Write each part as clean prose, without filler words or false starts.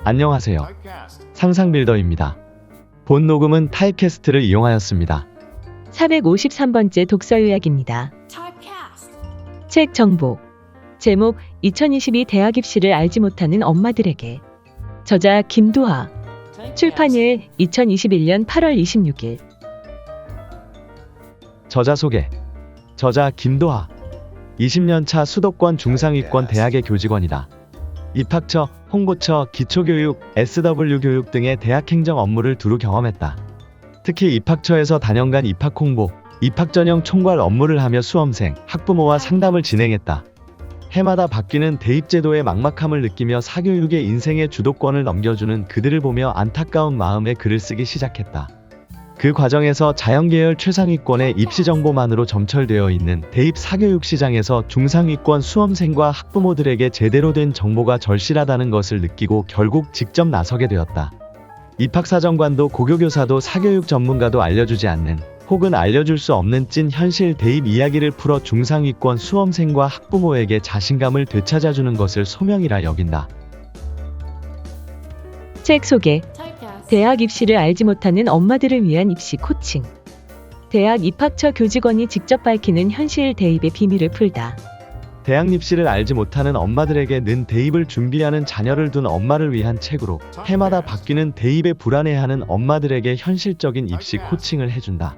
안녕하세요. 상상빌더입니다. 본 녹음은 타입캐스트를 이용하였습니다. 453번째 독서 요약입니다. 책 정보. 제목 2022 대학 입시를 알지 못하는 엄마들에게. 저자 김도하. 출판일 2021년 8월 26일. 저자 소개. 저자 김도하. 20년차 수도권 중상위권 대학의 교직원이다. 입학처, 홍보처, 기초교육, SW 교육 등의 대학 행정 업무를 두루 경험했다. 특히 입학처에서 단연간 입학 홍보, 입학 전형 총괄 업무를 하며 수험생, 학부모와 상담을 진행했다. 해마다 바뀌는 대입제도의 막막함을 느끼며 사교육의 인생의 주도권을 넘겨주는 그들을 보며 안타까운 마음에 글을 쓰기 시작했다. 그 과정에서 자연계열 최상위권의 입시 정보만으로 점철되어 있는 대입 사교육 시장에서 중상위권 수험생과 학부모들에게 제대로 된 정보가 절실하다는 것을 느끼고 결국 직접 나서게 되었다. 입학사정관도 고교교사도 사교육 전문가도 알려주지 않는 혹은 알려줄 수 없는 찐 현실 대입 이야기를 풀어 중상위권 수험생과 학부모에게 자신감을 되찾아주는 것을 소명이라 여긴다. 책 소개. 대학 입시를 알지 못하는 엄마들을 위한 입시 코칭. 대학 입학처 교직원이 직접 밝히는 현실 대입의 비밀을 풀다. 대학 입시를 알지 못하는 엄마들에게 는 대입을 준비하는 자녀를 둔 엄마를 위한 책으로 해마다 바뀌는 대입에 불안해하는 엄마들에게 현실적인 입시 코칭을 해준다.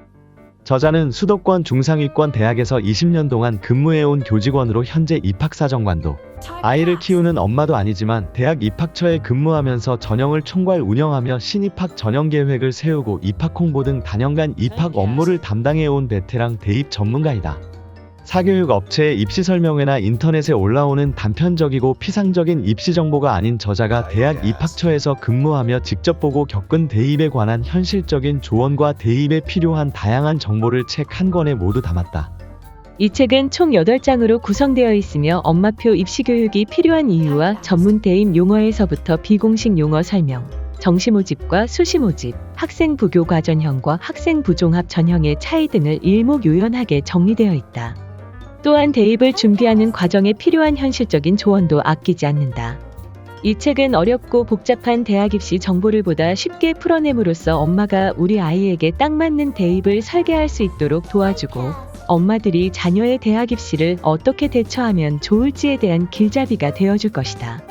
저자는 수도권 중상위권 대학에서 20년 동안 근무해온 교직원으로 현재 입학사정관도 아이를 키우는 엄마도 아니지만 대학 입학처에 근무하면서 전형을 총괄 운영하며 신입학 전형 계획을 세우고 입학 홍보 등 단연간 입학 업무를 담당해온 베테랑 대입 전문가이다. 사교육 업체의 입시 설명회나 인터넷에 올라오는 단편적이고 피상적인 입시 정보가 아닌 저자가 대학 입학처에서 근무하며 직접 보고 겪은 대입에 관한 현실적인 조언과 대입에 필요한 다양한 정보를 책 한 권에 모두 담았다. 이 책은 총 8장으로 구성되어 있으며 엄마표 입시 교육이 필요한 이유와 전문 대입 용어에서부터 비공식 용어 설명, 정시 모집과 수시 모집, 학생 부교 과전형과 학생 부종합 전형의 차이 등을 일목요연하게 정리되어 있다. 또한 대입을 준비하는 과정에 필요한 현실적인 조언도 아끼지 않는다. 이 책은 어렵고 복잡한 대학 입시 정보를 보다 쉽게 풀어냄으로써 엄마가 우리 아이에게 딱 맞는 대입을 설계할 수 있도록 도와주고 엄마들이 자녀의 대학 입시를 어떻게 대처하면 좋을지에 대한 길잡이가 되어줄 것이다.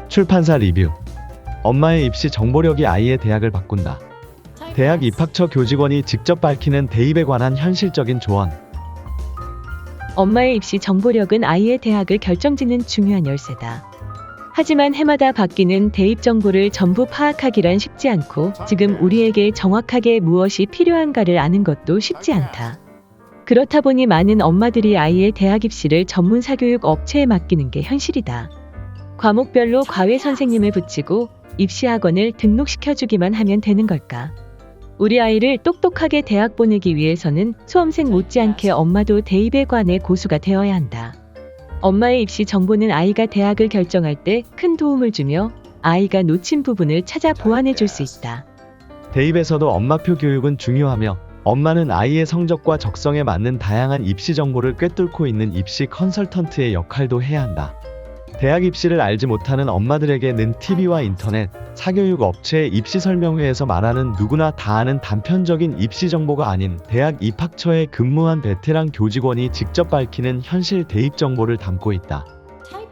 출판사 리뷰. 엄마의 입시 정보력이 아이의 대학을 바꾼다. 대학 입학처 교직원이 직접 밝히는 대입에 관한 현실적인 조언. 엄마의 입시 정보력은 아이의 대학을 결정짓는 중요한 열쇠다. 하지만 해마다 바뀌는 대입 정보를 전부 파악하기란 쉽지 않고 지금 우리에게 정확하게 무엇이 필요한가를 아는 것도 쉽지 않다. 그렇다 보니 많은 엄마들이 아이의 대학 입시를 전문 사교육 업체에 맡기는 게 현실이다. 과목별로 과외 선생님을 붙이고 입시학원을 등록시켜주기만 하면 되는 걸까? 우리 아이를 똑똑하게 대학 보내기 위해서는 수험생 못지않게 엄마도 대입에 관해 고수가 되어야 한다. 엄마의 입시 정보는 아이가 대학을 결정할 때 큰 도움을 주며 아이가 놓친 부분을 찾아 보완해 줄 수 있다. 대입에서도 엄마표 교육은 중요하며 엄마는 아이의 성적과 적성에 맞는 다양한 입시 정보를 꿰뚫고 있는 입시 컨설턴트의 역할도 해야 한다. 대학 입시를 알지 못하는 엄마들에게는 TV와 인터넷, 사교육 업체의 입시 설명회에서 말하는 누구나 다 아는 단편적인 입시 정보가 아닌 대학 입학처에 근무한 베테랑 교직원이 직접 밝히는 현실 대입 정보를 담고 있다.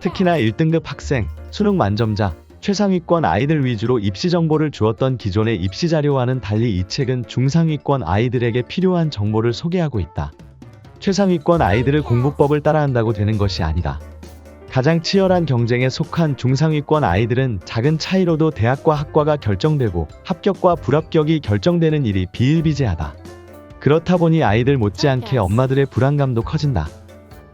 특히나 1등급 학생, 수능 만점자, 최상위권 아이들 위주로 입시 정보를 주었던 기존의 입시 자료와는 달리 이 책은 중상위권 아이들에게 필요한 정보를 소개하고 있다. 최상위권 아이들을 공부법을 따라한다고 되는 것이 아니다. 가장 치열한 경쟁에 속한 중상위권 아이들은 작은 차이로도 대학과 학과가 결정되고 합격과 불합격이 결정되는 일이 비일비재하다. 그렇다 보니 아이들 못지않게 엄마들의 불안감도 커진다.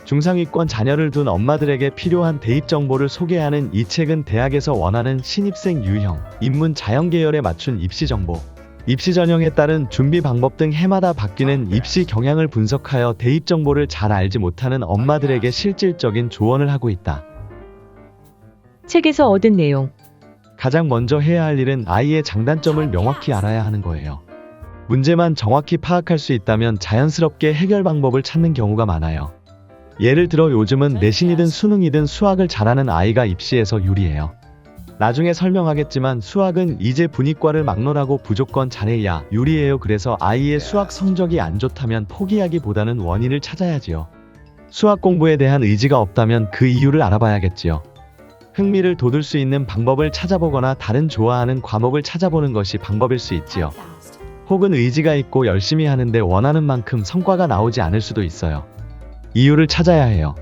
중상위권 자녀를 둔 엄마들에게 필요한 대입 정보를 소개하는 이 책은 대학에서 원하는 신입생 유형, 인문 자연 계열에 맞춘 입시 정보, 입시 전형에 따른 준비 방법 등 해마다 바뀌는 입시 경향을 분석하여 대입 정보를 잘 알지 못하는 엄마들에게 실질적인 조언을 하고 있다. 책에서 얻은 내용. 가장 먼저 해야 할 일은 아이의 장단점을 명확히 알아야 하는 거예요. 문제만 정확히 파악할 수 있다면 자연스럽게 해결 방법을 찾는 경우가 많아요. 예를 들어 요즘은 내신이든 수능이든 수학을 잘하는 아이가 입시에서 유리해요. 나중에 설명하겠지만 수학은 이제 분위과를 막론하고 무조건 잘해야 유리해요. 그래서 아이의 수학 성적이 안 좋다면 포기하기보다는 원인을 찾아야지요. 수학 공부에 대한 의지가 없다면 그 이유를 알아봐야겠지요. 흥미를 돋울 수 있는 방법을 찾아보거나 다른 좋아하는 과목을 찾아보는 것이 방법일 수 있지요. 혹은 의지가 있고 열심히 하는데 원하는 만큼 성과가 나오지 않을 수도 있어요. 이유를 찾아야 해요.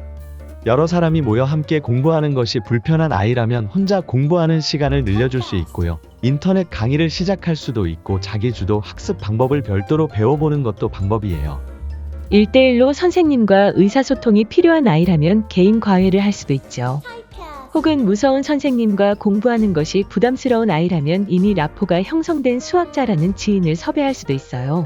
여러 사람이 모여 함께 공부하는 것이 불편한 아이라면 혼자 공부하는 시간을 늘려줄 수 있고요. 인터넷 강의를 시작할 수도 있고 자기 주도 학습 방법을 별도로 배워보는 것도 방법이에요. 1대1로 선생님과 의사소통이 필요한 아이라면 개인 과외를 할 수도 있죠. 혹은 무서운 선생님과 공부하는 것이 부담스러운 아이라면 이미 라포가 형성된 수학자라는 지인을 섭외할 수도 있어요.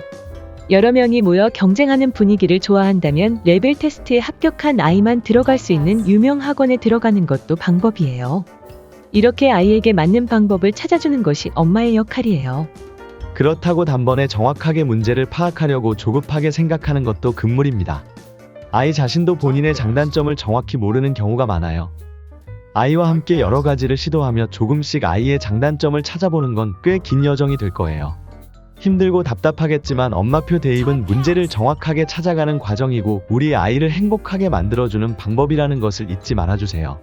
여러 명이 모여 경쟁하는 분위기를 좋아한다면 레벨 테스트에 합격한 아이만 들어갈 수 있는 유명 학원에 들어가는 것도 방법이에요. 이렇게 아이에게 맞는 방법을 찾아주는 것이 엄마의 역할이에요. 그렇다고 단번에 정확하게 문제를 파악하려고 조급하게 생각하는 것도 금물입니다. 아이 자신도 본인의 장단점을 정확히 모르는 경우가 많아요. 아이와 함께 여러 가지를 시도하며 조금씩 아이의 장단점을 찾아보는 건 꽤 긴 여정이 될 거예요. 힘들고 답답하겠지만 엄마표 대입은 문제를 정확하게 찾아가는 과정이고 우리 아이를 행복하게 만들어주는 방법이라는 것을 잊지 말아주세요.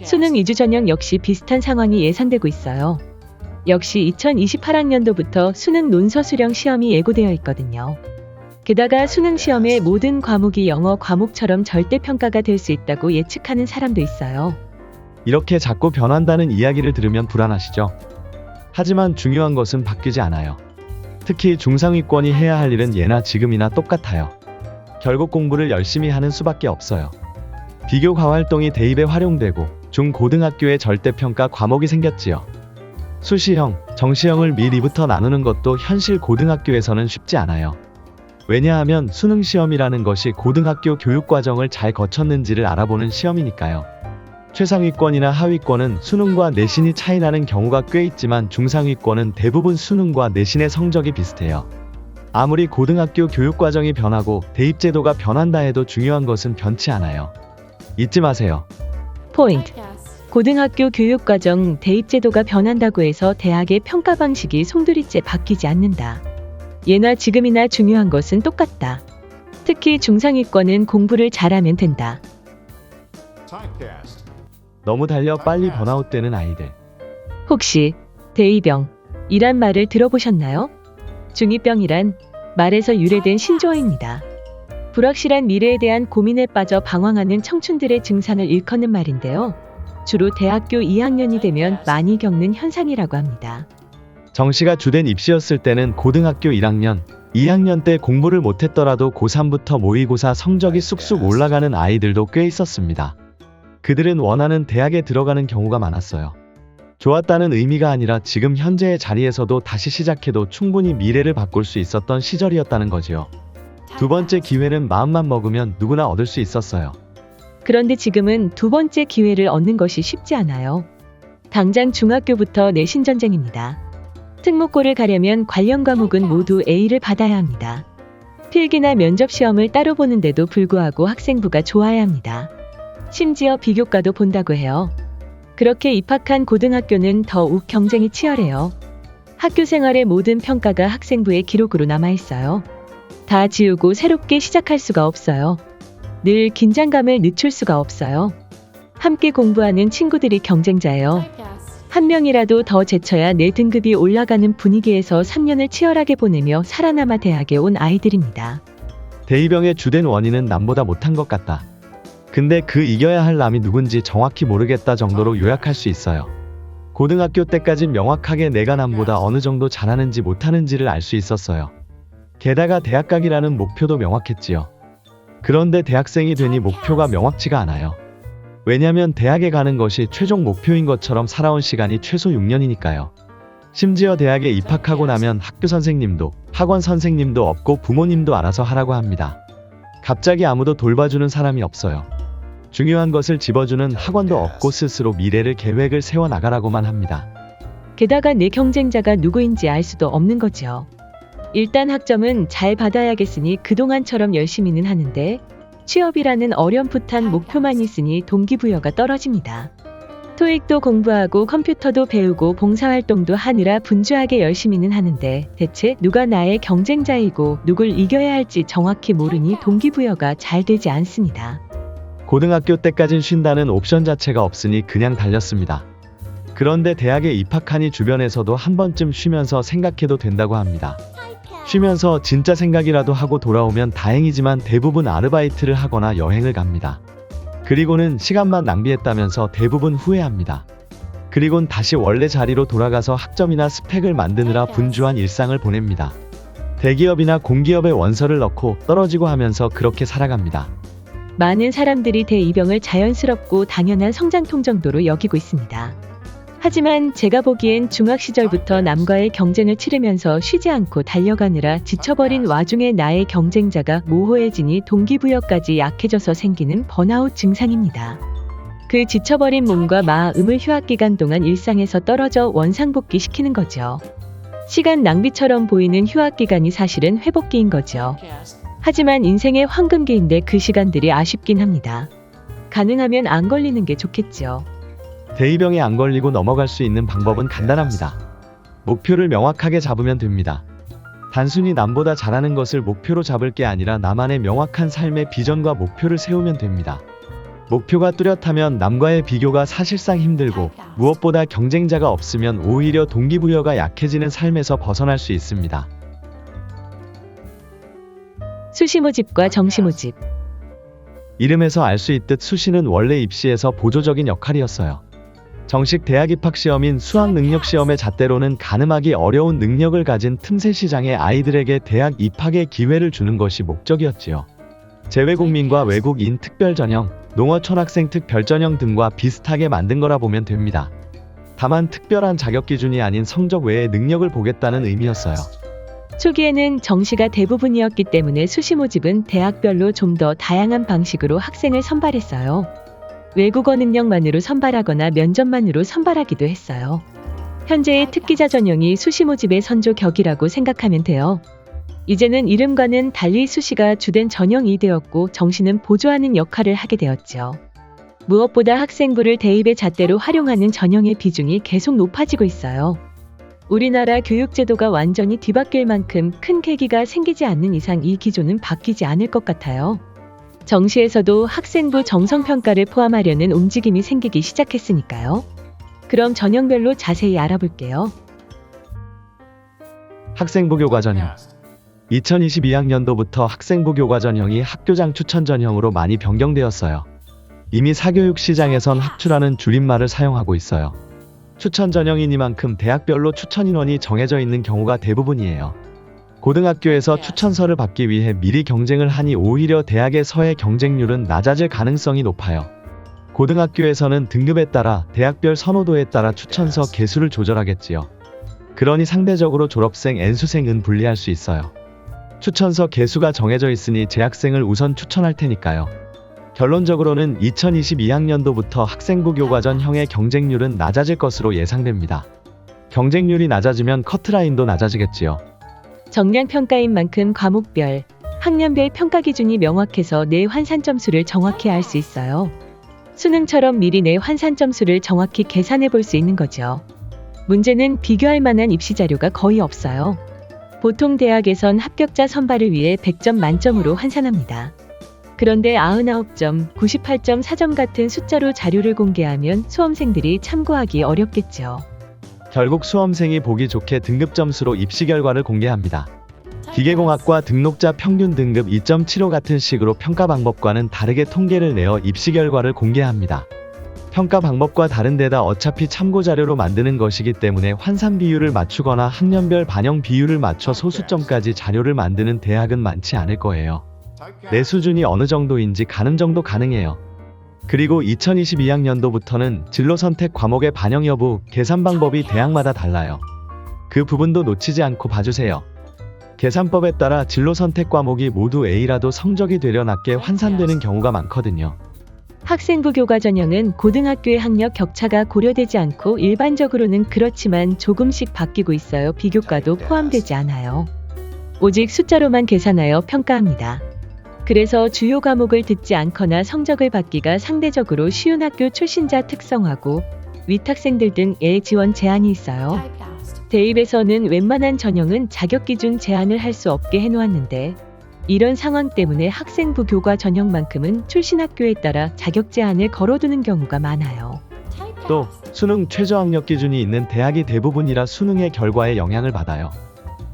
수능 2주 전형 역시 비슷한 상황이 예상되고 있어요. 역시 2028학년도부터 수능 논서 수령 시험이 예고되어 있거든요. 게다가 수능 시험의 모든 과목이 영어 과목처럼 절대평가가 될 수 있다고 예측하는 사람도 있어요. 이렇게 자꾸 변한다는 이야기를 들으면 불안하시죠? 하지만 중요한 것은 바뀌지 않아요. 특히 중상위권이 해야 할 일은 예나 지금이나 똑같아요. 결국 공부를 열심히 하는 수밖에 없어요. 비교과 활동이 대입에 활용되고 중고등학교에 절대평가 과목이 생겼지요. 수시형, 정시형을 미리부터 나누는 것도 현실 고등학교에서는 쉽지 않아요. 왜냐하면 수능 시험이라는 것이 고등학교 교육과정을 잘 거쳤는지를 알아보는 시험이니까요. 최상위권이나 하위권은 수능과 내신이 차이나는 경우가 꽤 있지만 중상위권은 대부분 수능과 내신의 성적이 비슷해요. 아무리 고등학교 교육과정이 변하고 대입제도가 변한다 해도 중요한 것은 변치 않아요. 잊지 마세요. 포인트. 고등학교 교육과정 대입제도가 변한다고 해서 대학의 평가 방식이 송두리째 바뀌지 않는다. 예나 지금이나 중요한 것은 똑같다. 특히 중상위권은 공부를 잘하면 된다. 너무 달려 빨리 번아웃되는 아이들. 혹시 대이병이란 말을 들어보셨나요? 중2병이란 말에서 유래된 신조어입니다. 불확실한 미래에 대한 고민에 빠져 방황하는 청춘들의 증상을 일컫는 말인데요. 주로 대학교 2학년이 되면 많이 겪는 현상이라고 합니다. 정시가 주된 입시였을 때는 고등학교 1학년, 2학년 때 공부를 못했더라도 고3부터 모의고사 성적이 쑥쑥 올라가는 아이들도 꽤 있었습니다. 그들은 원하는 대학에 들어가는 경우가 많았어요. 좋았다는 의미가 아니라 지금 현재의 자리에서도 다시 시작해도 충분히 미래를 바꿀 수 있었던 시절이었다는 거지요. 두 번째 기회는 마음만 먹으면 누구나 얻을 수 있었어요. 그런데 지금은 두 번째 기회를 얻는 것이 쉽지 않아요. 당장 중학교부터 내신 전쟁입니다. 특목고를 가려면 관련 과목은 모두 A를 받아야 합니다. 필기나 면접 시험을 따로 보는데도 불구하고 학생부가 좋아야 합니다. 심지어 비교과도 본다고 해요. 그렇게 입학한 고등학교는 더욱 경쟁이 치열해요. 학교 생활의 모든 평가가 학생부의 기록으로 남아있어요. 다 지우고 새롭게 시작할 수가 없어요. 늘 긴장감을 늦출 수가 없어요. 함께 공부하는 친구들이 경쟁자예요. 한 명이라도 더 제쳐야 내 등급이 올라가는 분위기에서 3년을 치열하게 보내며 살아남아 대학에 온 아이들입니다. 대이병의 주된 원인은 남보다 못한 것 같다. 근데 그 이겨야 할 남이 누군지 정확히 모르겠다 정도로 요약할 수 있어요. 고등학교 때까진 명확하게 내가 남보다 어느 정도 잘하는지 못하는지를 알 수 있었어요. 게다가 대학 가기라는 목표도 명확했지요. 그런데 대학생이 되니 목표가 명확치가 않아요. 왜냐면 대학에 가는 것이 최종 목표인 것처럼 살아온 시간이 최소 6년이니까요. 심지어 대학에 입학하고 나면 학교 선생님도 학원 선생님도 없고 부모님도 알아서 하라고 합니다. 갑자기 아무도 돌봐주는 사람이 없어요. 중요한 것을 집어주는 학원도 없고 스스로 미래를 계획을 세워나가라고만 합니다. 게다가 내 경쟁자가 누구인지 알 수도 없는 거죠. 일단 학점은 잘 받아야겠으니 그동안처럼 열심히는 하는데 취업이라는 어렴풋한 목표만 있으니 동기부여가 떨어집니다. 토익도 공부하고 컴퓨터도 배우고 봉사활동도 하느라 분주하게 열심히는 하는데 대체 누가 나의 경쟁자이고 누굴 이겨야 할지 정확히 모르니 동기부여가 잘 되지 않습니다. 고등학교 때까진 쉰다는 옵션 자체가 없으니 그냥 달렸습니다. 그런데 대학에 입학하니 주변에서도 한 번쯤 쉬면서 생각해도 된다고 합니다. 쉬면서 진짜 생각이라도 하고 돌아오면 다행이지만 대부분 아르바이트를 하거나 여행을 갑니다. 그리고는 시간만 낭비했다면서 대부분 후회합니다. 그리곤 다시 원래 자리로 돌아가서 학점이나 스펙을 만드느라 분주한 일상을 보냅니다. 대기업이나 공기업에 원서를 넣고 떨어지고 하면서 그렇게 살아갑니다. 많은 사람들이 대입영을 자연스럽고 당연한 성장통 정도로 여기고 있습니다. 하지만 제가 보기엔 중학 시절부터 남과의 경쟁을 치르면서 쉬지 않고 달려가느라 지쳐버린 와중에 나의 경쟁자가 모호해지니 동기부여까지 약해져서 생기는 번아웃 증상입니다. 그 지쳐버린 몸과 마음을 휴학기간 동안 일상에서 떨어져 원상복귀 시키는 거죠. 시간 낭비처럼 보이는 휴학기간이 사실은 회복기인 거죠. 하지만 인생의 황금기인데 그 시간들이 아쉽긴 합니다. 가능하면 안 걸리는 게 좋겠죠. 대입영에 안 걸리고 넘어갈 수 있는 방법은 간단합니다. 목표를 명확하게 잡으면 됩니다. 단순히 남보다 잘하는 것을 목표로 잡을 게 아니라 나만의 명확한 삶의 비전과 목표를 세우면 됩니다. 목표가 뚜렷하면 남과의 비교가 사실상 힘들고 무엇보다 경쟁자가 없으면 오히려 동기부여가 약해지는 삶에서 벗어날 수 있습니다. 수시 모집과 정시 모집. 이름에서 알 수 있듯 수시는 원래 입시에서 보조적인 역할이었어요. 정식 대학 입학 시험인 수학 능력 시험의 잣대로는 가늠하기 어려운 능력을 가진 틈새 시장의 아이들에게 대학 입학의 기회를 주는 것이 목적이었지요. 재외국민과 외국인 특별 전형, 농어 천학생 특별 전형 등과 비슷하게 만든 거라 보면 됩니다. 다만 특별한 자격 기준이 아닌 성적 외의 능력을 보겠다는 의미였어요. 초기에는 정시가 대부분이었기 때문에 수시 모집은 대학별로 좀 더 다양한 방식으로 학생을 선발했어요. 외국어 능력만으로 선발하거나 면접만으로 선발하기도 했어요. 현재의 특기자 전형이 수시 모집의 선조격이라고 생각하면 돼요. 이제는 이름과는 달리 수시가 주된 전형이 되었고 정시는 보조하는 역할을 하게 되었죠. 무엇보다 학생부를 대입의 잣대로 활용하는 전형의 비중이 계속 높아지고 있어요. 우리나라 교육제도가 완전히 뒤바뀔 만큼 큰 계기가 생기지 않는 이상 이 기조는 바뀌지 않을 것 같아요. 정시에서도 학생부 정성평가를 포함하려는 움직임이 생기기 시작했으니까요. 그럼 전형별로 자세히 알아볼게요. 학생부 교과 전형. 2022학년도부터 학생부 교과 전형이 학교장 추천 전형으로 많이 변경되었어요. 이미 사교육 시장에선 학추라는 줄임말을 사용하고 있어요. 추천 전형이니만큼 대학별로 추천 인원이 정해져 있는 경우가 대부분이에요. 고등학교에서 추천서를 받기 위해 미리 경쟁을 하니 오히려 대학에서의 경쟁률은 낮아질 가능성이 높아요. 고등학교에서는 등급에 따라 대학별 선호도에 따라 추천서 개수를 조절하겠지요. 그러니 상대적으로 졸업생, N수생은 분리할 수 있어요. 추천서 개수가 정해져 있으니 재학생을 우선 추천할 테니까요. 결론적으로는 2022학년도부터 학생부 교과 전형의 경쟁률은 낮아질 것으로 예상됩니다. 경쟁률이 낮아지면 커트라인도 낮아지겠지요. 정량평가인 만큼 과목별, 학년별 평가 기준이 명확해서 내 환산 점수를 정확히 알 수 있어요. 수능처럼 미리 내 환산 점수를 정확히 계산해 볼 수 있는 거죠. 문제는 비교할 만한 입시 자료가 거의 없어요. 보통 대학에선 합격자 선발을 위해 100점 만점으로 환산합니다. 그런데 99점, 98점, 4점 같은 숫자로 자료를 공개하면 수험생들이 참고하기 어렵겠죠. 결국 수험생이 보기 좋게 등급 점수로 입시 결과를 공개합니다. 기계공학과 등록자 평균 등급 2.75 같은 식으로 평가 방법과는 다르게 통계를 내어 입시 결과를 공개합니다. 평가 방법과 다른 데다 어차피 참고자료로 만드는 것이기 때문에 환산 비율을 맞추거나 학년별 반영 비율을 맞춰 소수점까지 자료를 만드는 대학은 많지 않을 거예요. 내 수준이 어느 정도인지 가늠 정도 가능해요. 그리고 2022학년도부터는 진로 선택 과목의 반영 여부, 계산 방법이 대학마다 달라요. 그 부분도 놓치지 않고 봐주세요. 계산법에 따라 진로 선택 과목이 모두 A라도 성적이 되려 낮게 환산되는 경우가 많거든요. 학생부 교과 전형은 고등학교의 학력 격차가 고려되지 않고 일반적으로는 그렇지만 조금씩 바뀌고 있어요. 비교과도 포함되지 않아요. 오직 숫자로만 계산하여 평가합니다. 그래서 주요 과목을 듣지 않거나 성적을 받기가 상대적으로 쉬운 학교 출신자 특성하고 위탁생들 등의 지원 제한이 있어요. 대입에서는 웬만한 전형은 자격 기준 제한을 할 수 없게 해놓았는데 이런 상황 때문에 학생부 교과 전형만큼은 출신 학교에 따라 자격 제한을 걸어두는 경우가 많아요. 또 수능 최저학력 기준이 있는 대학이 대부분이라 수능의 결과에 영향을 받아요.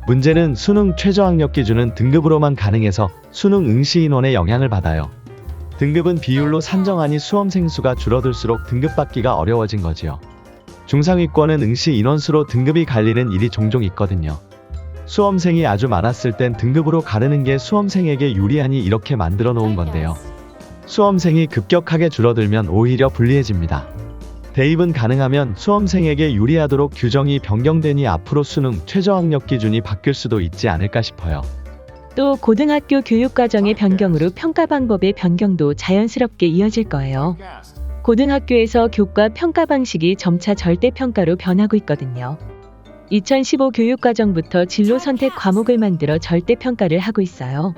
문제는 수능 최저학력 기준은 등급으로만 가능해서 수능 응시 인원에 영향을 받아요. 등급은 비율로 산정하니 수험생 수가 줄어들수록 등급받기가 어려워진 거지요. 중상위권은 응시 인원수로 등급이 갈리는 일이 종종 있거든요. 수험생이 아주 많았을 땐 등급으로 가르는 게 수험생에게 유리하니 이렇게 만들어 놓은 건데요. 수험생이 급격하게 줄어들면 오히려 불리해집니다. 대입은 가능하면 수험생에게 유리하도록 규정이 변경되니 앞으로 수능 최저학력 기준이 바뀔 수도 있지 않을까 싶어요. 또 고등학교 교육과정의 변경으로 평가 방법의 변경도 자연스럽게 이어질 거예요. 고등학교에서 교과 평가 방식이 점차 절대평가로 변하고 있거든요. 2015 교육과정부터 진로 선택 과목을 만들어 절대평가를 하고 있어요.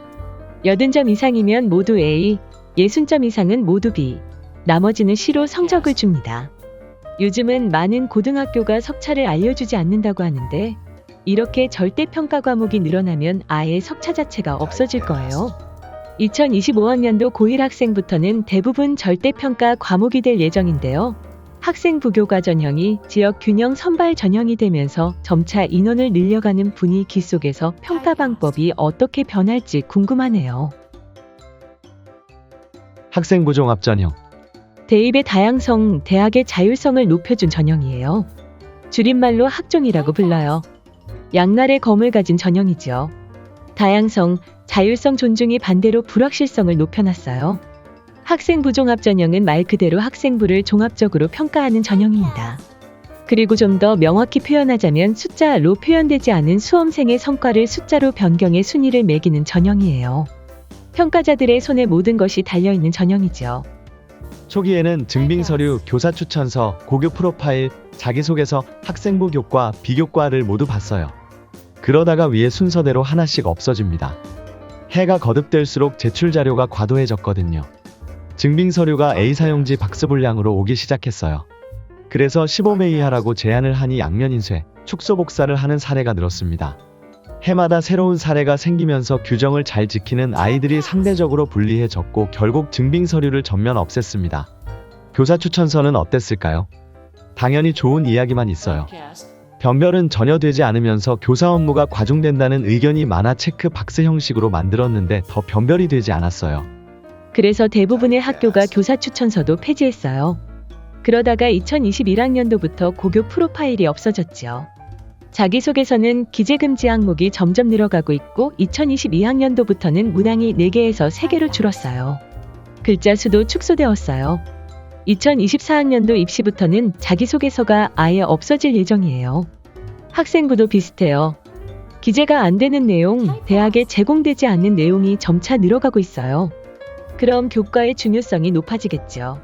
80점 이상이면 모두 A, 60점 이상은 모두 B, 나머지는 C로 성적을 줍니다. 요즘은 많은 고등학교가 석차를 알려주지 않는다고 하는데 이렇게 절대평가 과목이 늘어나면 아예 석차 자체가 없어질 거예요. 2025학년도 고1 학생부터는 대부분 절대평가 과목이 될 예정인데요. 학생부교과 전형이 지역 균형 선발 전형이 되면서 점차 인원을 늘려가는 분위기 속에서 평가 방법이 어떻게 변할지 궁금하네요. 학생부 종합 전형. 대입의 다양성, 대학의 자율성을 높여준 전형이에요. 줄임말로 학종이라고 불러요. 양날의 검을 가진 전형이죠. 다양성, 자율성 존중이 반대로 불확실성을 높여놨어요. 학생부 종합 전형은 말 그대로 학생부를 종합적으로 평가하는 전형입니다. 그리고 좀 더 명확히 표현하자면 숫자로 표현되지 않은 수험생의 성과를 숫자로 변경해 순위를 매기는 전형이에요. 평가자들의 손에 모든 것이 달려있는 전형이죠. 초기에는 증빙서류, 교사 추천서, 고교 프로파일, 자기소개서, 학생부 교과, 비교과를 모두 봤어요. 그러다가 위에 순서대로 하나씩 없어집니다. 해가 거듭될수록 제출 자료가 과도해졌거든요. 증빙서류가 A 사용지 박스 분량으로 오기 시작했어요. 그래서 15매 이하라고 제한을 하니 양면 인쇄, 축소 복사를 하는 사례가 늘었습니다. 해마다 새로운 사례가 생기면서 규정을 잘 지키는 아이들이 상대적으로 불리해졌고 결국 증빙서류를 전면 없앴습니다. 교사 추천서는 어땠을까요? 당연히 좋은 이야기만 있어요. 변별은 전혀 되지 않으면서 교사 업무가 과중된다는 의견이 많아 체크 박스 형식으로 만들었는데 더 변별이 되지 않았어요. 그래서 대부분의 학교가 교사 추천서도 폐지했어요. 그러다가 2021학년도부터 고교 프로파일이 없어졌죠. 자기소개서는 기재금지 항목이 점점 늘어가고 있고 2022학년도부터는 문항이 4개에서 3개로 줄었어요. 글자 수도 축소되었어요. 2024학년도 입시부터는 자기소개서가 아예 없어질 예정이에요. 학생부도 비슷해요. 기재가 안 되는 내용, 대학에 제공되지 않는 내용이 점차 늘어가고 있어요. 그럼 교과의 중요성이 높아지겠죠.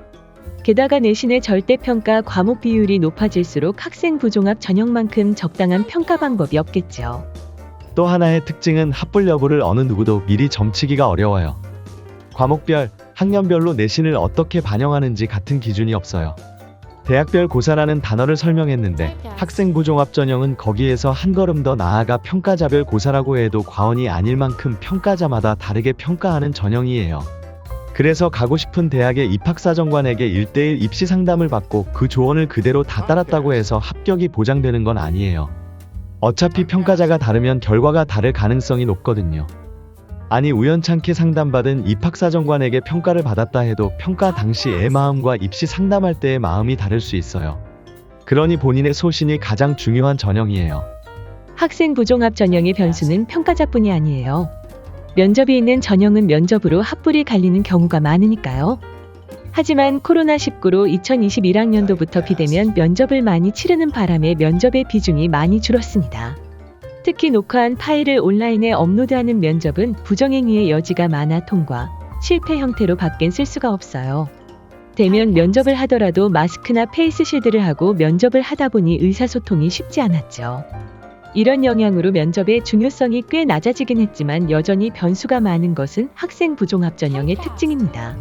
게다가 내신의 절대평가 과목 비율이 높아질수록 학생부 종합 전형만큼 적당한 평가 방법이 없겠죠. 또 하나의 특징은 합불 여부를 어느 누구도 미리 점치기가 어려워요. 과목별, 학년별로 내신을 어떻게 반영하는지 같은 기준이 없어요. 대학별 고사라는 단어를 설명했는데 학생부 종합 전형은 거기에서 한 걸음 더 나아가 평가자별 고사라고 해도 과언이 아닐 만큼 평가자마다 다르게 평가하는 전형이에요. 그래서 가고 싶은 대학의 입학사정관에게 1:1 입시 상담을 받고 그 조언을 그대로 다 따랐다고 해서 합격이 보장되는 건 아니에요. 어차피 평가자가 다르면 결과가 다를 가능성이 높거든요. 아니 우연찮게 상담받은 입학사정관에게 평가를 받았다 해도 평가 당시의 마음과 입시 상담할 때의 마음이 다를 수 있어요. 그러니 본인의 소신이 가장 중요한 전형이에요. 학생부 종합 전형의 변수는 평가자뿐이 아니에요. 면접이 있는 전형은 면접으로 합불이 갈리는 경우가 많으니까요. 하지만 코로나19로 2021학년도부터 비대면 면접을 많이 치르는 바람에 면접의 비중이 많이 줄었습니다. 특히 녹화한 파일을 온라인에 업로드하는 면접은 부정행위의 여지가 많아 통과, 실패 형태로 밖엔 쓸 수가 없어요. 대면 면접을 하더라도 마스크나 페이스실드를 하고 면접을 하다 보니 의사소통이 쉽지 않았죠. 이런 영향으로 면접의 중요성이 꽤 낮아지긴 했지만 여전히 변수가 많은 것은 학생부 종합 전형의 특징입니다.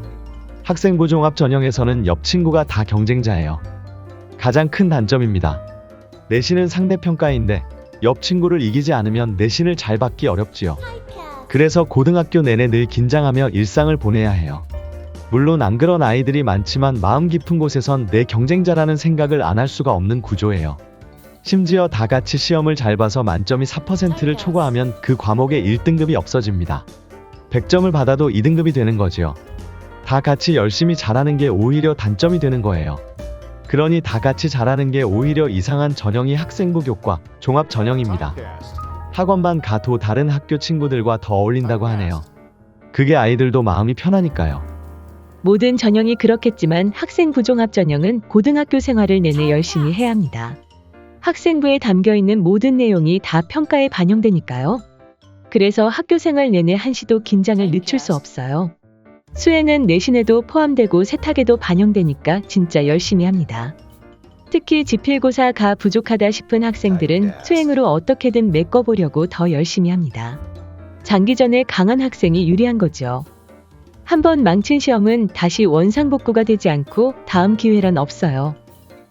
학생부 종합 전형에서는 옆 친구가 다 경쟁자예요. 가장 큰 단점입니다. 내신은 상대평가인데 옆 친구를 이기지 않으면 내신을 잘 받기 어렵지요. 그래서 고등학교 내내 늘 긴장하며 일상을 보내야 해요. 물론 안 그런 아이들이 많지만 마음 깊은 곳에선 내 경쟁자라는 생각을 안 할 수가 없는 구조예요. 심지어 다 같이 시험을 잘 봐서 만점이 4%를 초과하면 그 과목의 1등급이 없어집니다. 100점을 받아도 2등급이 되는 거지요. 다 같이 열심히 잘하는 게 오히려 단점이 되는 거예요. 그러니 다 같이 잘하는 게 오히려 이상한 전형이 학생부 교과, 종합 전형입니다. 학원반 가도 다른 학교 친구들과 더 어울린다고 하네요. 그게 아이들도 마음이 편하니까요. 모든 전형이 그렇겠지만 학생부 종합 전형은 고등학교 생활을 내내 열심히 해야 합니다. 학생부에 담겨있는 모든 내용이 다 평가에 반영되니까요. 그래서 학교 생활 내내 한시도 긴장을 늦출 수 없어요. 수행은 내신에도 포함되고 세탁에도 반영되니까 진짜 열심히 합니다. 특히 지필고사가 부족하다 싶은 학생들은 수행으로 어떻게든 메꿔보려고 더 열심히 합니다. 장기전에 강한 학생이 유리한 거죠. 한번 망친 시험은 다시 원상복구가 되지 않고 다음 기회란 없어요.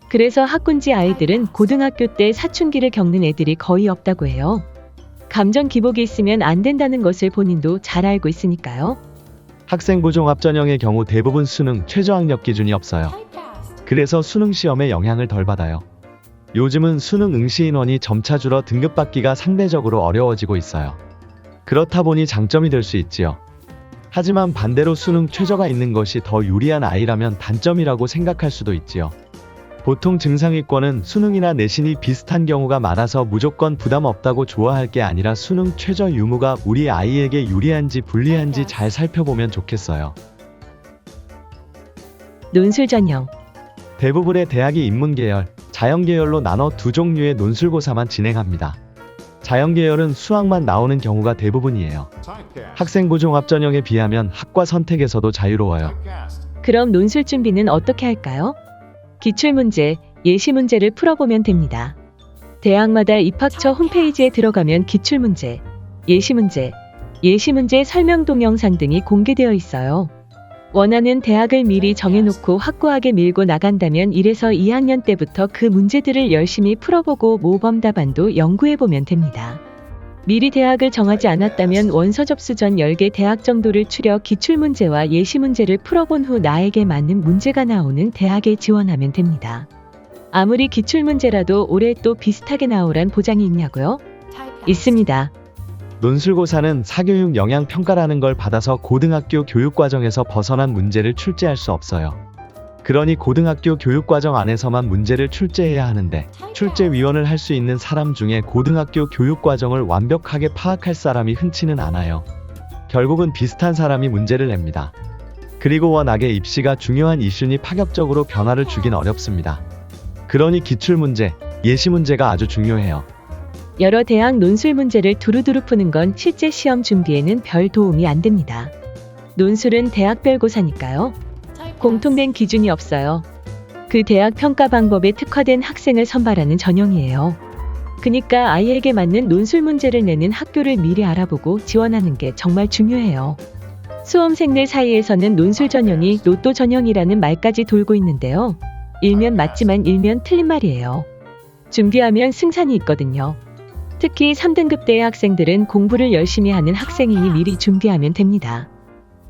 그래서 학군지 아이들은 고등학교 때 사춘기를 겪는 애들이 거의 없다고 해요. 감정 기복이 있으면 안 된다는 것을 본인도 잘 알고 있으니까요. 학생부 종합 전형의 경우 대부분 수능 최저학력 기준이 없어요. 그래서 수능 시험에 영향을 덜 받아요. 요즘은 수능 응시 인원이 점차 줄어 등급받기가 상대적으로 어려워지고 있어요. 그렇다 보니 장점이 될 수 있지요. 하지만 반대로 수능 최저가 있는 것이 더 유리한 아이라면 단점이라고 생각할 수도 있지요. 보통 증상위권은 수능이나 내신이 비슷한 경우가 많아서 무조건 부담 없다고 좋아할 게 아니라 수능 최저 유무가 우리 아이에게 유리한지 불리한지 잘 살펴보면 좋겠어요. 논술 전형. 대부분의 대학이 인문계열, 자연계열로 나눠 두 종류의 논술고사만 진행합니다. 자연계열은 수학만 나오는 경우가 대부분이에요. 학생부 종합 전형에 비하면 학과 선택에서도 자유로워요. 그럼 논술 준비는 어떻게 할까요? 기출문제, 예시문제를 풀어보면 됩니다. 대학마다 입학처 홈페이지에 들어가면 기출문제, 예시문제 설명 동영상 등이 공개되어 있어요. 원하는 대학을 미리 정해놓고 확고하게 밀고 나간다면 1에서 2학년 때부터 그 문제들을 열심히 풀어보고 모범 답안도 연구해보면 됩니다. 미리 대학을 정하지 않았다면 원서 접수 전 10개 대학 정도를 추려 기출문제와 예시문제를 풀어본 후 나에게 맞는 문제가 나오는 대학에 지원하면 됩니다. 아무리 기출문제라도 올해 또 비슷하게 나오란 보장이 있냐고요? 있습니다. 논술고사는 사교육 영향평가라는 걸 받아서 고등학교 교육과정에서 벗어난 문제를 출제할 수 없어요. 그러니 고등학교 교육과정 안에서만 문제를 출제해야 하는데 출제위원을 할 수 있는 사람 중에 고등학교 교육과정을 완벽하게 파악할 사람이 흔치는 않아요. 결국은 비슷한 사람이 문제를 냅니다. 그리고 워낙에 입시가 중요한 이슈니 파격적으로 변화를 주긴 어렵습니다. 그러니 기출문제, 예시문제가 아주 중요해요. 여러 대학 논술 문제를 두루두루 푸는 건 실제 시험 준비에는 별 도움이 안 됩니다. 논술은 대학별 고사니까요. 공통된 기준이 없어요. 그 대학 평가 방법에 특화된 학생을 선발하는 전형이에요. 그니까 아이에게 맞는 논술 문제를 내는 학교를 미리 알아보고 지원하는 게 정말 중요해요. 수험생들 사이에서는 논술 전형이 로또 전형이라는 말까지 돌고 있는데요. 일면 맞지만 일면 틀린 말이에요. 준비하면 승산이 있거든요. 특히 3등급대의 학생들은 공부를 열심히 하는 학생이니 미리 준비하면 됩니다.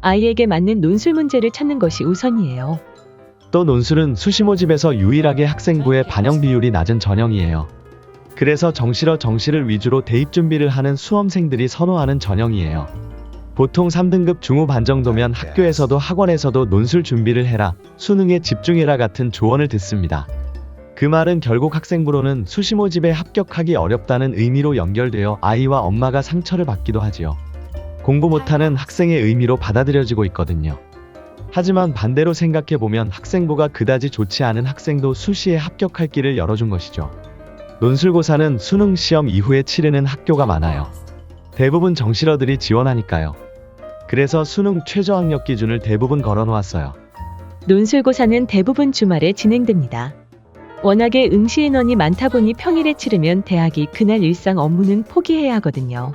아이에게 맞는 논술 문제를 찾는 것이 우선이에요. 또 논술은 수시모집에서 유일하게 학생부의 반영 비율이 낮은 전형이에요. 그래서 정시를 위주로 대입 준비를 하는 수험생들이 선호하는 전형이에요. 보통 3등급 중후반 정도면 학교에서도 학원에서도 논술 준비를 해라, 수능에 집중해라 같은 조언을 듣습니다. 그 말은 결국 학생부로는 수시모집에 합격하기 어렵다는 의미로 연결되어 아이와 엄마가 상처를 받기도 하지요. 공부 못하는 학생의 의미로 받아들여지고 있거든요. 하지만 반대로 생각해보면 학생부가 그다지 좋지 않은 학생도 수시에 합격할 길을 열어준 것이죠. 논술고사는 수능 시험 이후에 치르는 학교가 많아요. 대부분 정시러들이 지원하니까요. 그래서 수능 최저학력 기준을 대부분 걸어놓았어요. 논술고사는 대부분 주말에 진행됩니다. 워낙에 응시 인원이 많다 보니 평일에 치르면 대학이 그날 일상 업무는 포기해야 하거든요.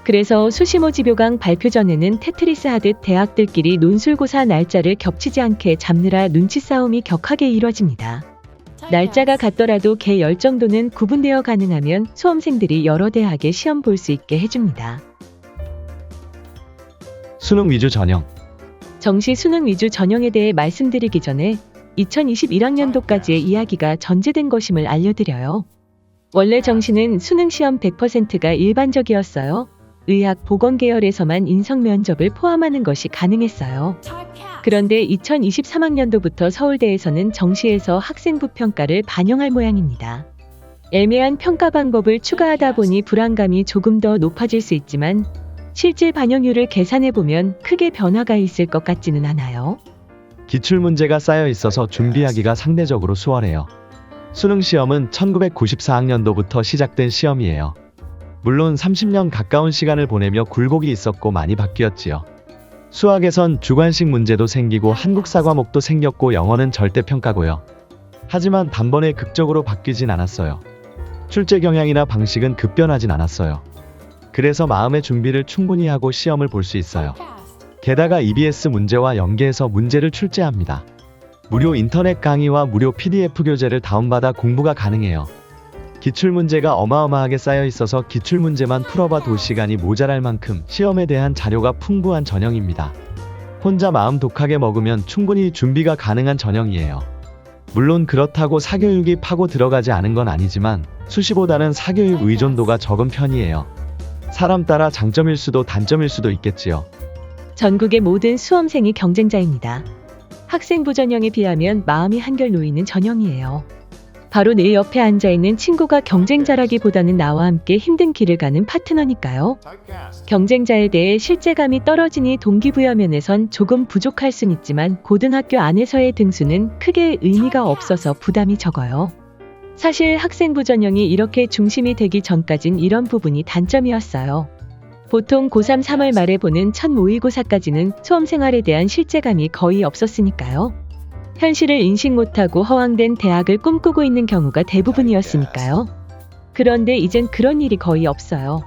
그래서 수시모집요강 발표 전에는 테트리스 하듯 대학들끼리 논술고사 날짜를 겹치지 않게 잡느라 눈치 싸움이 격하게 이뤄집니다. 날짜가 같더라도 개 열 정도는 구분되어 가능하면 수험생들이 여러 대학에 시험 볼 수 있게 해줍니다. 수능 위주 전형. 정시 수능 위주 전형에 대해 말씀드리기 전에 2021학년도까지의 이야기가 전제된 것임을 알려드려요. 원래 정시는 수능 시험 100%가 일반적이었어요. 의학, 보건 계열에서만 인성 면접을 포함하는 것이 가능했어요. 그런데 2023학년도부터 서울대에서는 정시에서 학생부 평가를 반영할 모양입니다. 애매한 평가 방법을 추가하다 보니 불안감이 조금 더 높아질 수 있지만 실질 반영률을 계산해보면 크게 변화가 있을 것 같지는 않아요. 기출문제가 쌓여 있어서 준비하기가 상대적으로 수월해요. 수능 시험은 1994학년도부터 시작된 시험이에요. 물론 30년 가까운 시간을 보내며 굴곡이 있었고 많이 바뀌었지요. 수학에선 주관식 문제도 생기고 한국사 과목도 생겼고 영어는 절대평가고요. 하지만 단번에 극적으로 바뀌진 않았어요. 출제 경향이나 방식은 급변하진 않았어요. 그래서 마음의 준비를 충분히 하고 시험을 볼 수 있어요. 게다가 EBS 문제와 연계해서 문제를 출제합니다. 무료 인터넷 강의와 무료 PDF 교재를 다운받아 공부가 가능해요. 기출문제가 어마어마하게 쌓여 있어서 기출문제만 풀어봐도 시간이 모자랄 만큼 시험에 대한 자료가 풍부한 전형입니다. 혼자 마음 독하게 먹으면 충분히 준비가 가능한 전형이에요. 물론 그렇다고 사교육이 파고 들어가지 않은 건 아니지만 수시보다는 사교육 의존도가 적은 편이에요. 사람 따라 장점일 수도 단점일 수도 있겠지요. 전국의 모든 수험생이 경쟁자입니다. 학생부 전형에 비하면 마음이 한결 놓이는 전형이에요. 바로 내 옆에 앉아있는 친구가 경쟁자라기보다는 나와 함께 힘든 길을 가는 파트너니까요. 경쟁자에 대해 실제감이 떨어지니 동기부여 면에선 조금 부족할 순 있지만 고등학교 안에서의 등수는 크게 의미가 없어서 부담이 적어요. 사실 학생부 전형이 이렇게 중심이 되기 전까진 이런 부분이 단점이었어요. 보통 고3 3월 말에 보는 첫 모의고사까지는 수험생활에 대한 실제감이 거의 없었으니까요. 현실을 인식 못하고 허황된 대학을 꿈꾸고 있는 경우가 대부분이었으니까요. 그런데 이젠 그런 일이 거의 없어요.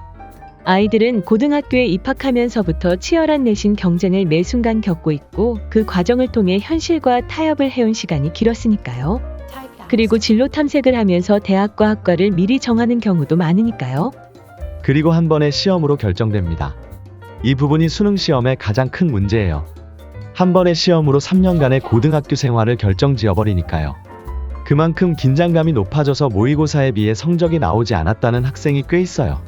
아이들은 고등학교에 입학하면서부터 치열한 내신 경쟁을 매 순간 겪고 있고 그 과정을 통해 현실과 타협을 해온 시간이 길었으니까요. 그리고 진로 탐색을 하면서 대학과 학과를 미리 정하는 경우도 많으니까요. 그리고 한 번의 시험으로 결정됩니다. 이 부분이 수능 시험의 가장 큰 문제예요. 한 번의 시험으로 3년간의 고등학교 생활을 결정지어버리니까요. 그만큼 긴장감이 높아져서 모의고사에 비해 성적이 나오지 않았다는 학생이 꽤 있어요.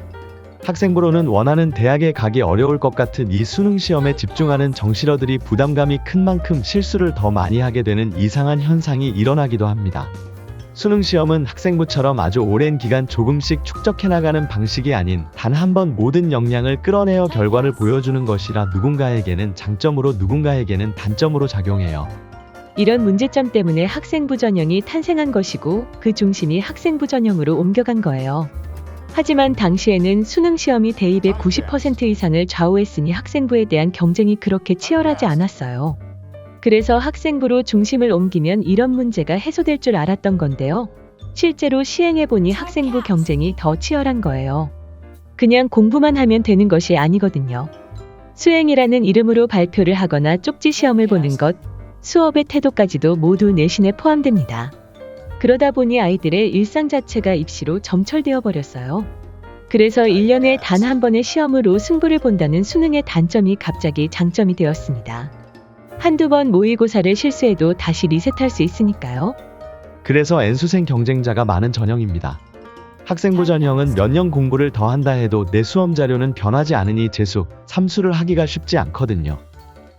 학생부로는 원하는 대학에 가기 어려울 것 같은 이 수능 시험에 집중하는 정시러들이 부담감이 큰 만큼 실수를 더 많이 하게 되는 이상한 현상이 일어나기도 합니다. 수능 시험은 학생부처럼 아주 오랜 기간 조금씩 축적해 나가는 방식이 아닌 단 한 번 모든 역량을 끌어내어 결과를 보여주는 것이라 누군가에게는 장점으로 누군가에게는 단점으로 작용해요. 이런 문제점 때문에 학생부 전형이 탄생한 것이고 그 중심이 학생부 전형으로 옮겨간 거예요. 하지만 당시에는 수능 시험이 대입의 90% 이상을 좌우했으니 학생부에 대한 경쟁이 그렇게 치열하지 않았어요. 그래서 학생부로 중심을 옮기면 이런 문제가 해소될 줄 알았던 건데요. 실제로 시행해보니 학생부 경쟁이 더 치열한 거예요. 그냥 공부만 하면 되는 것이 아니거든요. 수행이라는 이름으로 발표를 하거나 쪽지 시험을 보는 것, 수업의 태도까지도 모두 내신에 포함됩니다. 그러다 보니 아이들의 일상 자체가 입시로 점철되어 버렸어요. 그래서 1년에 단 한 번의 시험으로 승부를 본다는 수능의 단점이 갑자기 장점이 되었습니다. 한두 번 모의고사를 실수해도 다시 리셋할 수 있으니까요. 그래서 N수생 경쟁자가 많은 전형입니다. 학생부 전형은 몇 년 공부를 더 한다 해도 내 수험 자료는 변하지 않으니 재수, 삼수를 하기가 쉽지 않거든요.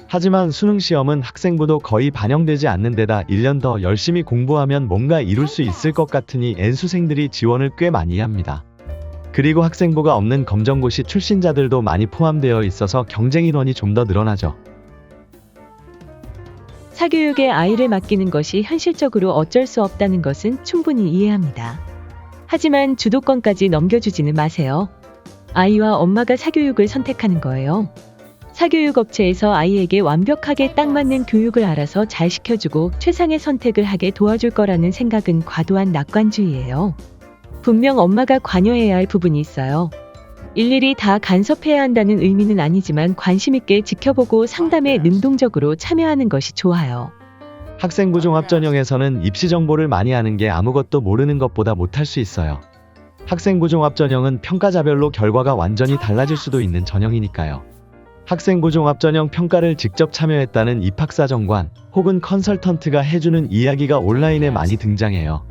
하지만 수능 시험은 학생부도 거의 반영되지 않는 데다 1년 더 열심히 공부하면 뭔가 이룰 수 있을 것 같으니 N수생들이 지원을 꽤 많이 합니다. 그리고 학생부가 없는 검정고시 출신자들도 많이 포함되어 있어서 경쟁 인원이 좀 더 늘어나죠. 사교육에 아이를 맡기는 것이 현실적으로 어쩔 수 없다는 것은 충분히 이해합니다. 하지만 주도권까지 넘겨주지는 마세요. 아이와 엄마가 사교육을 선택하는 거예요. 사교육 업체에서 아이에게 완벽하게 딱 맞는 교육을 알아서 잘 시켜주고 최상의 선택을 하게 도와줄 거라는 생각은 과도한 낙관주의예요. 분명 엄마가 관여해야 할 부분이 있어요. 일일이 다 간섭해야 한다는 의미는 아니지만 관심 있게 지켜보고 상담에 능동적으로 참여하는 것이 좋아요. 학생부 종합 전형에서는 입시 정보를 많이 아는 게 아무것도 모르는 것보다 못할 수 있어요. 학생부 종합 전형은 평가자별로 결과가 완전히 달라질 수도 있는 전형이니까요. 학생부 종합 전형 평가를 직접 참여했다는 입학사정관 혹은 컨설턴트가 해주는 이야기가 온라인에 많이 등장해요.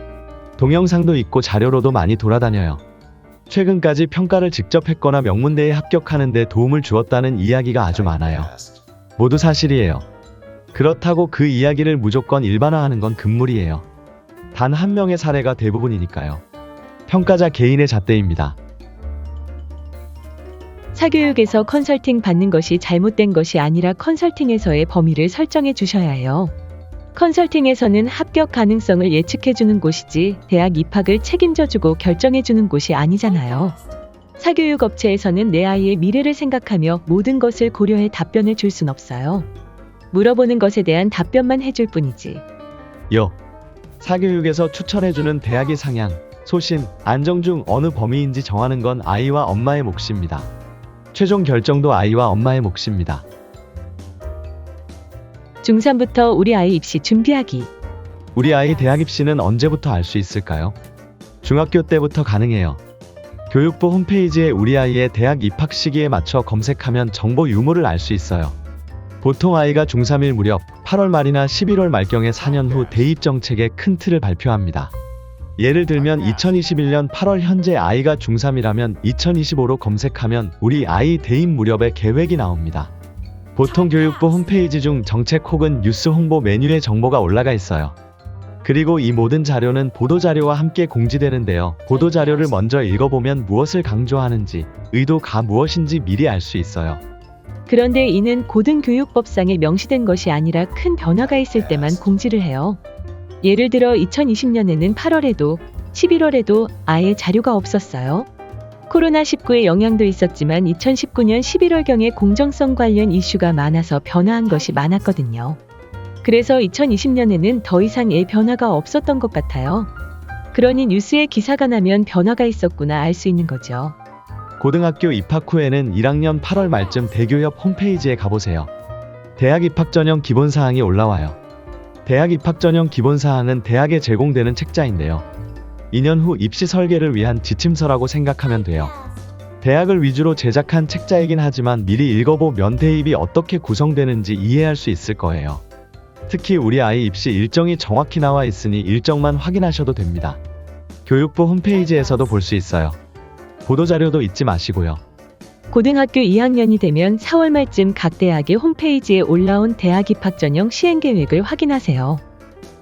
동영상도 있고 자료로도 많이 돌아다녀요. 최근까지 평가를 직접 했거나 명문대에 합격하는 데 도움을 주었다는 이야기가 아주 많아요. 모두 사실이에요. 그렇다고 그 이야기를 무조건 일반화하는 건 금물이에요. 단 한 명의 사례가 대부분이니까요. 평가자 개인의 잣대입니다. 사교육에서 컨설팅 받는 것이 잘못된 것이 아니라 컨설팅에서의 범위를 설정해 주셔야 해요. 컨설팅에서는 합격 가능성을 예측해 주는 곳이지 대학 입학을 책임져 주고 결정해 주는 곳이 아니잖아요. 사교육 업체에서는 내 아이의 미래를 생각하며 모든 것을 고려해 답변을 줄 순 없어요. 물어보는 것에 대한 답변만 해줄 뿐이지. 사교육에서 추천해주는 대학의 상향, 소신, 안정 중 어느 범위인지 정하는 건 아이와 엄마의 몫입니다. 최종 결정도 아이와 엄마의 몫입니다. 중3부터 우리 아이 입시 준비하기. 우리 아이 대학 입시는 언제부터 알 수 있을까요? 중학교 때부터 가능해요. 교육부 홈페이지에 우리 아이의 대학 입학 시기에 맞춰 검색하면 정보 유무를 알 수 있어요. 보통 아이가 중3일 무렵 8월 말이나 11월 말경에 4년 후 대입 정책의 큰 틀을 발표합니다. 예를 들면 2021년 8월 현재 아이가 중3이라면 2025로 검색하면 우리 아이 대입 무렵의 계획이 나옵니다. 보통 교육부 홈페이지 중 정책 혹은 뉴스 홍보 메뉴에 정보가 올라가 있어요. 그리고 이 모든 자료는 보도자료와 함께 공지되는데요. 보도자료를 먼저 읽어보면 무엇을 강조하는지, 의도가 무엇인지 미리 알 수 있어요. 그런데 이는 고등교육법상에 명시된 것이 아니라 큰 변화가 있을 때만 공지를 해요. 예를 들어 2020년에는 8월에도 11월에도 아예 자료가 없었어요. 코로나19의 영향도 있었지만 2019년 11월경에 공정성 관련 이슈가 많아서 변화한 것이 많았거든요. 그래서 2020년에는 더 이상의 변화가 없었던 것 같아요. 그러니 뉴스에 기사가 나면 변화가 있었구나 알 수 있는 거죠. 고등학교 입학 후에는 1학년 8월 말쯤 대교협 홈페이지에 가보세요. 대학 입학 전형 기본사항이 올라와요. 대학 입학 전형 기본사항은 대학에 제공되는 책자인데요. 2년 후 입시 설계를 위한 지침서라고 생각하면 돼요. 대학을 위주로 제작한 책자이긴 하지만 미리 읽어보면 대입이 어떻게 구성되는지 이해할 수 있을 거예요. 특히 우리 아이 입시 일정이 정확히 나와 있으니 일정만 확인하셔도 됩니다. 교육부 홈페이지에서도 볼 수 있어요. 보도자료도 잊지 마시고요. 고등학교 2학년이 되면 4월 말쯤 각 대학의 홈페이지에 올라온 대학 입학 전형 시행계획을 확인하세요.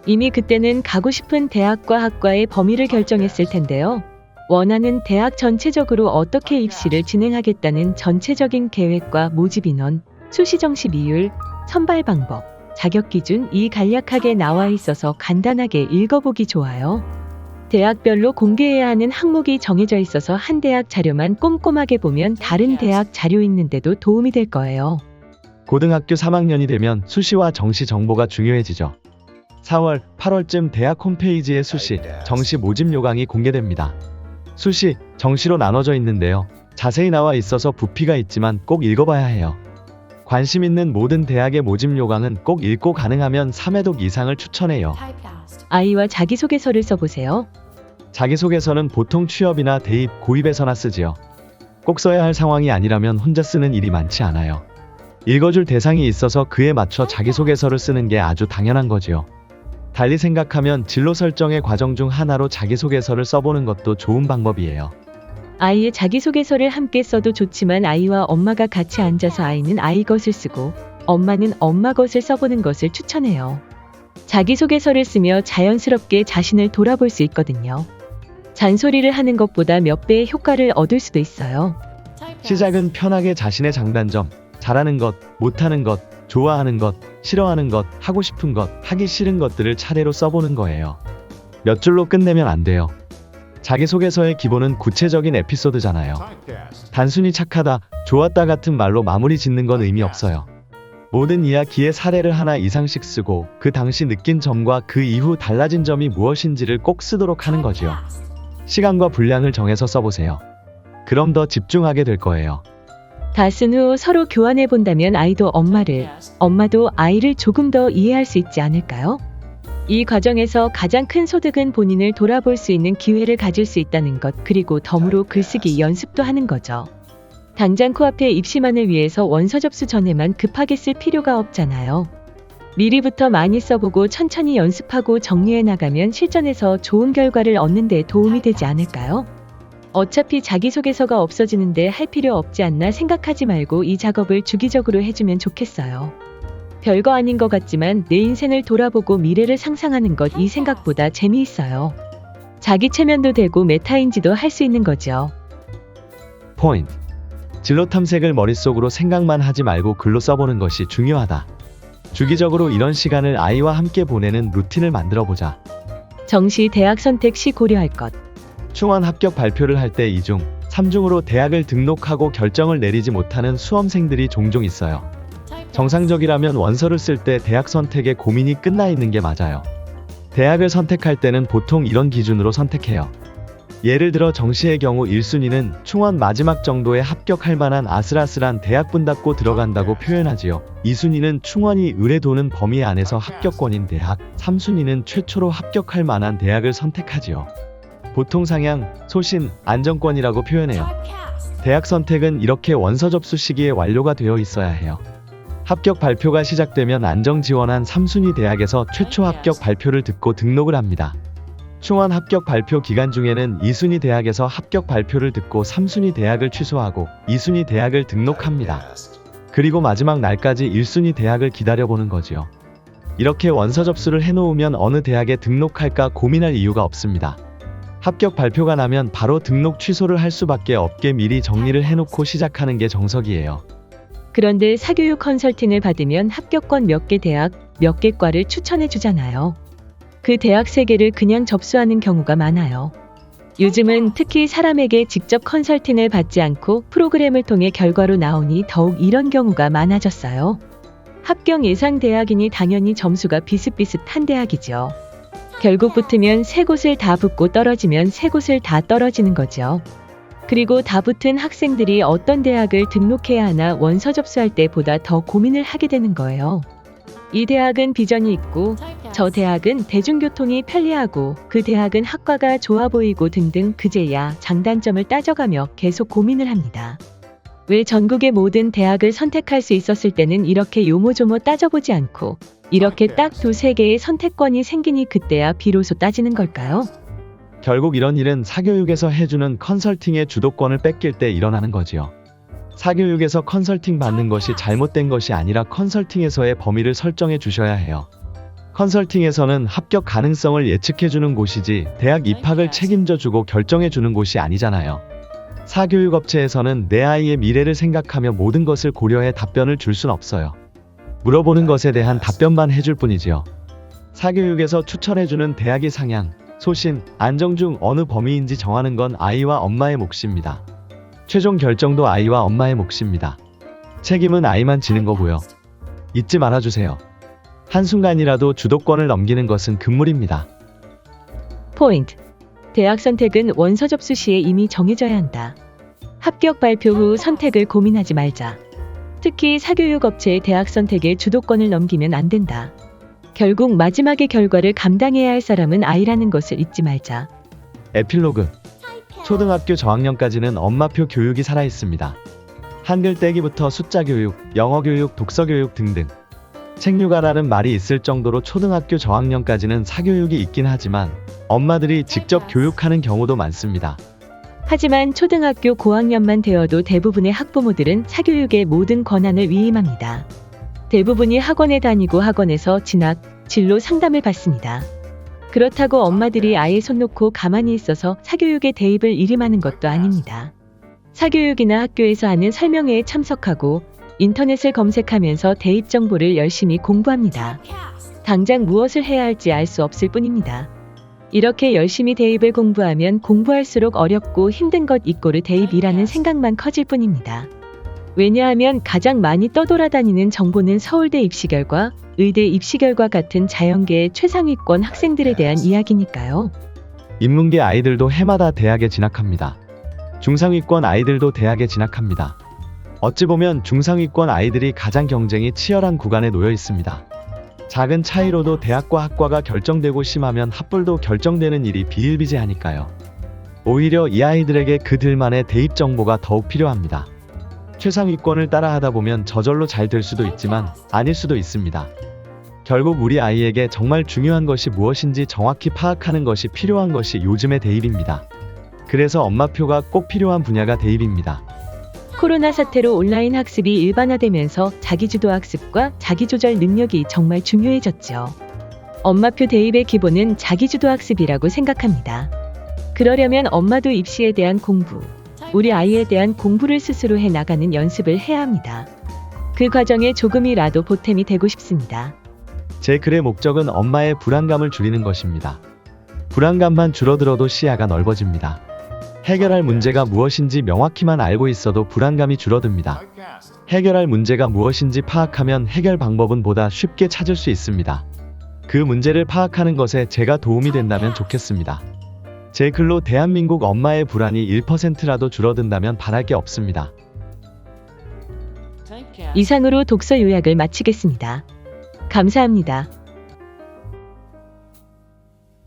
이미 그때는 가고 싶은 대학과 학과의 범위를 결정했을 텐데요. 원하는 대학 전체적으로 어떻게 입시를 진행하겠다는 전체적인 계획과 모집 인원, 수시 정시 비율, 선발 방법, 자격 기준이 간략하게 나와 있어서 간단하게 읽어보기 좋아요. 대학별로 공개해야 하는 항목이 정해져 있어서 한 대학 자료만 꼼꼼하게 보면 다른 대학 자료 읽는데도 도움이 될 거예요. 고등학교 3학년이 되면 수시와 정시 정보가 중요해지죠. 4월, 8월쯤 대학 홈페이지에 수시, 정시 모집 요강이 공개됩니다. 수시, 정시로 나눠져 있는데요. 자세히 나와 있어서 부피가 있지만 꼭 읽어봐야 해요. 관심 있는 모든 대학의 모집 요강은 꼭 읽고 가능하면 3회독 이상을 추천해요. 아이와 자기소개서를 써보세요. 자기소개서는 보통 취업이나 대입, 고입에서나 쓰지요. 꼭 써야 할 상황이 아니라면 혼자 쓰는 일이 많지 않아요. 읽어줄 대상이 있어서 그에 맞춰 자기소개서를 쓰는 게 아주 당연한 거지요. 달리 생각하면 진로 설정의 과정 중 하나로 자기소개서를 써보는 것도 좋은 방법이에요. 아이의 자기소개서를 함께 써도 좋지만 아이와 엄마가 같이 앉아서 아이는 아이 것을 쓰고 엄마는 엄마 것을 써보는 것을 추천해요. 자기소개서를 쓰며 자연스럽게 자신을 돌아볼 수 있거든요. 잔소리를 하는 것보다 몇 배의 효과를 얻을 수도 있어요. 시작은 편하게 자신의 장단점, 잘하는 것, 못하는 것, 좋아하는 것, 싫어하는 것, 하고 싶은 것, 하기 싫은 것들을 차례로 써보는 거예요. 몇 줄로 끝내면 안 돼요. 자기소개서의 기본은 구체적인 에피소드잖아요. 단순히 착하다, 좋았다 같은 말로 마무리 짓는 건 의미 없어요. 모든 이야기의 사례를 하나 이상씩 쓰고 그 당시 느낀 점과 그 이후 달라진 점이 무엇인지를 꼭 쓰도록 하는 거지요. 시간과 분량을 정해서 써보세요. 그럼 더 집중하게 될 거예요. 다 쓴 후 서로 교환해 본다면 아이도 엄마를, 엄마도 아이를 조금 더 이해할 수 있지 않을까요? 이 과정에서 가장 큰 소득은 본인을 돌아볼 수 있는 기회를 가질 수 있다는 것, 그리고 덤으로 글쓰기 연습도 하는 거죠. 당장 코앞에 입시만을 위해서 원서 접수 전에만 급하게 쓸 필요가 없잖아요. 미리부터 많이 써보고 천천히 연습하고 정리해 나가면 실전에서 좋은 결과를 얻는 데 도움이 되지 않을까요? 어차피 자기소개서가 없어지는데 할 필요 없지 않나 생각하지 말고 이 작업을 주기적으로 해주면 좋겠어요. 별거 아닌 것 같지만 내 인생을 돌아보고 미래를 상상하는 것, 이 생각보다 재미있어요. 자기 체면도 되고 메타인지도 할 수 있는 거죠. 포인트. 진로 탐색을 머릿속으로 생각만 하지 말고 글로 써보는 것이 중요하다. 주기적으로 이런 시간을 아이와 함께 보내는 루틴을 만들어보자. 정시 대학 선택 시 고려할 것. 충원 합격 발표를 할 때 2중, 3중으로 대학을 등록하고 결정을 내리지 못하는 수험생들이 종종 있어요. 정상적이라면 원서를 쓸 때 대학 선택에 고민이 끝나 있는 게 맞아요. 대학을 선택할 때는 보통 이런 기준으로 선택해요. 예를 들어 정시의 경우 1순위는 충원 마지막 정도에 합격할 만한 아슬아슬한 대학분답고 들어간다고 표현하지요. 2순위는 충원이 의뢰 도는 범위 안에서 합격권인 대학, 3순위는 최초로 합격할 만한 대학을 선택하지요. 보통 상향, 소신, 안정권이라고 표현해요. 대학 선택은 이렇게 원서 접수 시기에 완료가 되어 있어야 해요. 합격 발표가 시작되면 안정 지원한 3순위 대학에서 최초 합격 발표를 듣고 등록을 합니다. 충원 합격 발표 기간 중에는 2순위 대학에서 합격 발표를 듣고 3순위 대학을 취소하고 2순위 대학을 등록합니다. 그리고 마지막 날까지 1순위 대학을 기다려보는 거지요. 이렇게 원서 접수를 해놓으면 어느 대학에 등록할까 고민할 이유가 없습니다. 합격 발표가 나면 바로 등록 취소를 할 수밖에 없게 미리 정리를 해놓고 시작하는 게 정석이에요. 그런데 사교육 컨설팅을 받으면 합격권 몇 개 대학, 몇 개 과를 추천해 주잖아요. 그 대학 3개를 그냥 접수하는 경우가 많아요. 요즘은 특히 사람에게 직접 컨설팅을 받지 않고 프로그램을 통해 결과로 나오니 더욱 이런 경우가 많아졌어요. 합격 예상 대학이니 당연히 점수가 비슷비슷한 대학이죠. 결국 붙으면 3곳을 다 붙고 떨어지면 3곳을 다 떨어지는 거죠. 그리고 다 붙은 학생들이 어떤 대학을 등록해야 하나 원서 접수할 때보다 더 고민을 하게 되는 거예요. 이 대학은 비전이 있고 저 대학은 대중교통이 편리하고 그 대학은 학과가 좋아 보이고 등등 그제야 장단점을 따져가며 계속 고민을 합니다. 왜 전국의 모든 대학을 선택할 수 있었을 때는 이렇게 요모조모 따져보지 않고 이렇게 딱 2-3개의 선택권이 생기니 그때야 비로소 따지는 걸까요? 결국 이런 일은 사교육에서 해주는 컨설팅의 주도권을 뺏길 때 일어나는 거지요. 사교육에서 컨설팅 받는 것이 잘못된 것이 아니라 컨설팅에서의 범위를 설정해 주셔야 해요. 컨설팅에서는 합격 가능성을 예측해주는 곳이지 대학 입학을 책임져주고 결정해주는 곳이 아니잖아요. 사교육업체에서는 내 아이의 미래를 생각하며 모든 것을 고려해 답변을 줄 순 없어요. 물어보는 것에 대한 답변만 해줄 뿐이지요. 사교육에서 추천해주는 대학의 상향, 소신, 안정 중 어느 범위인지 정하는 건 아이와 엄마의 몫입니다. 최종 결정도 아이와 엄마의 몫입니다. 책임은 아이만 지는 거고요. 잊지 말아주세요. 한순간이라도 주도권을 넘기는 것은 금물입니다. 포인트. 대학 선택은 원서 접수 시에 이미 정해져야 한다. 합격 발표 후 선택을 고민하지 말자. 특히 사교육 업체의 대학 선택에 주도권을 넘기면 안 된다. 결국 마지막의 결과를 감당해야 할 사람은 아이라는 것을 잊지 말자. 에필로그. 초등학교 저학년까지는 엄마표 교육이 살아있습니다. 한글 떼기부터 숫자 교육, 영어 교육, 독서 교육 등등. 책류가라는 말이 있을 정도로 초등학교 저학년까지는 사교육이 있긴 하지만 엄마들이 직접 교육하는 경우도 많습니다. 하지만 초등학교 고학년만 되어도 대부분의 학부모들은 사교육의 모든 권한을 위임합니다. 대부분이 학원에 다니고 학원에서 진학, 진로 상담을 받습니다. 그렇다고 엄마들이 아예 손 놓고 가만히 있어서 사교육에 대입을 일임하는 것도 아닙니다. 사교육이나 학교에서 하는 설명회에 참석하고 인터넷을 검색하면서 대입 정보를 열심히 공부합니다. 당장 무엇을 해야 할지 알 수 없을 뿐입니다. 이렇게 열심히 대입을 공부하면 공부할수록 어렵고 힘든 것 이꼬르 대입이라는 생각만 커질 뿐입니다. 왜냐하면 가장 많이 떠돌아다니는 정보는 서울대 입시 결과, 의대 입시 결과 같은 자연계의 최상위권 학생들에 대한 이야기니까요. 인문계 아이들도 해마다 대학에 진학합니다. 중상위권 아이들도 대학에 진학합니다. 어찌 보면 중상위권 아이들이 가장 경쟁이 치열한 구간에 놓여 있습니다. 작은 차이로도 대학과 학과가 결정되고 심하면 합불도 결정되는 일이 비일비재하니까요. 오히려 이 아이들에게 그들만의 대입 정보가 더욱 필요합니다. 최상위권을 따라하다 보면 저절로 잘 될 수도 있지만 아닐 수도 있습니다. 결국 우리 아이에게 정말 중요한 것이 무엇인지 정확히 파악하는 것이 필요한 것이 요즘의 대입입니다. 그래서 엄마표가 꼭 필요한 분야가 대입입니다. 코로나 사태로 온라인 학습이 일반화되면서 자기주도 학습과 자기조절 능력이 정말 중요해졌죠. 엄마표 대입의 기본은 자기주도 학습이라고 생각합니다. 그러려면 엄마도 입시에 대한 공부, 우리 아이에 대한 공부를 스스로 해 나가는 연습을 해야 합니다. 그 과정에 조금이라도 보탬이 되고 싶습니다. 제 글의 목적은 엄마의 불안감을 줄이는 것입니다. 불안감만 줄어들어도 시야가 넓어집니다. 해결할 문제가 무엇인지 명확히만 알고 있어도 불안감이 줄어듭니다. 해결할 문제가 무엇인지 파악하면 해결 방법은 보다 쉽게 찾을 수 있습니다. 그 문제를 파악하는 것에 제가 도움이 된다면 좋겠습니다. 제 글로 대한민국 엄마의 불안이 1%라도 줄어든다면 바랄 게 없습니다. 이상으로 독서 요약을 마치겠습니다. 감사합니다.